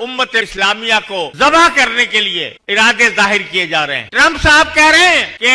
उम्मत इस्लामिया को जबा करने के लिए इरादे जाहिर किए जा रहे हैं। ट्रंप साहब कह रहे हैं कि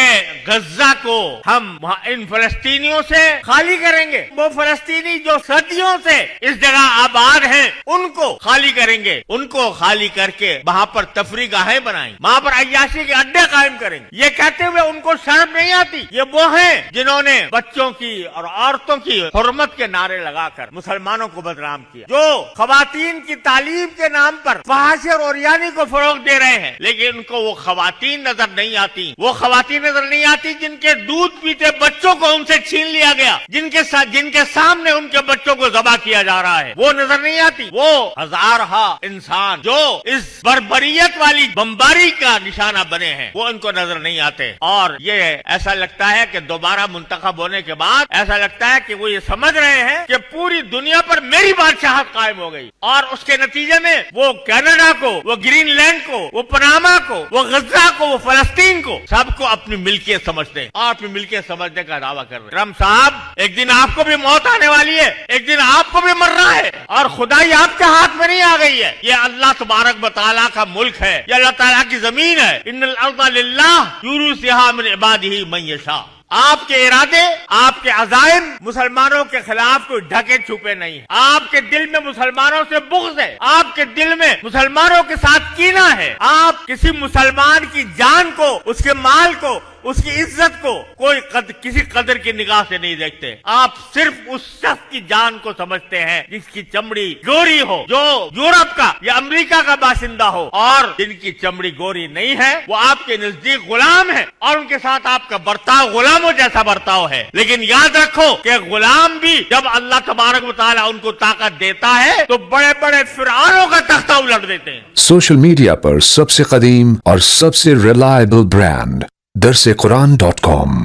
गज्जा को हम इन फलस्तीनियों से खाली करेंगे। वो फलस्तीनी जो सदियों से इस जगह आबाद हैं उनको खाली करेंगे। उनको खाली करके वहाँ पर तफरी गाहें बनाएंगे, वहाँ पर अय्याशी के अड्डे कायम करेंगे। ये कहते हुए उनको शर्म नहीं आती। ये वो हैं जिन्होंने बच्चों की और औरतों की हुर्मत के नारे लगाकर मुसलमानों को बदनाम किया, जो खवातीन की तालीम के नाम पर फहाश और ओरियानी को फरोग दे रहे हैं। लेकिन उनको वो खवातीन नजर नहीं आती, वो खवातीन नजर नहीं आती जिनके दूध पीते बच्चों को उनसे छीन लिया गया, जिनके सामने उनके बच्चों को ज़बा किया जा रहा है, वो नजर नहीं आती। वो हजारहा इंसान जो इस बर्बरियत वाली बमबारी का निशाना बने हैं, वो इनको नजर नहीं आते। और ये ऐसा लगता है कि दोबारा मुंतखब होने के बाद ऐसा लगता है कि वो ये समझ रहे हैं कि पूरी दुनिया पर मेरी बादशाहत कायम हो गई, और उसके नतीजे में वो कनाडा को, वो ग्रीनलैंड को, वो पनामा को, वो गज्जा को, वो फलस्तीन को, सबको अपनी मिल्कियत समझते हैं और अपनी मिल्कियत समझने का दावा कर रहे हैं। ट्रंप साहब, एक दिन आपको भी मौत आने वाली है, एक दिन आपको भी मरना है, और खुदाई आपके हाथ में नहीं आ गई है। ये अल्लाह तबारक व तआला का मुल्क है, ये अल्लाह ताला की जमीन है। इन्नल अर्ज़ लिल्लाह युरिसुहा मिन इबादिही मन यशा। आपके इरादे, आपके अज़ाइम मुसलमानों के खिलाफ कोई ढके छुपे नहीं है। आपके दिल में मुसलमानों से बुग़्ज़ है, आपके दिल में मुसलमानों के साथ कीना है। आप किसी मुसलमान की जान को, उसके माल को, उसकी इज्जत को किसी कदर की निगाह से नहीं देखते। आप सिर्फ उस शख्स की जान को समझते हैं जिसकी चमड़ी गोरी हो, जो यूरोप का या अमेरिका का बाशिंदा हो, और जिनकी चमड़ी गोरी नहीं है वो आपके नजदीक गुलाम है, और उनके साथ आपका बर्ताव गुलामों जैसा बर्ताव है। लेकिन याद रखो कि गुलाम भी जब अल्लाह तबारक व तआला उनको ताकत देता है तो बड़े बड़े फिरौनों का तख्ता उलट देते हैं। सोशल मीडिया पर सबसे कदीम और सबसे रिलायबल ब्रांड darsequran.com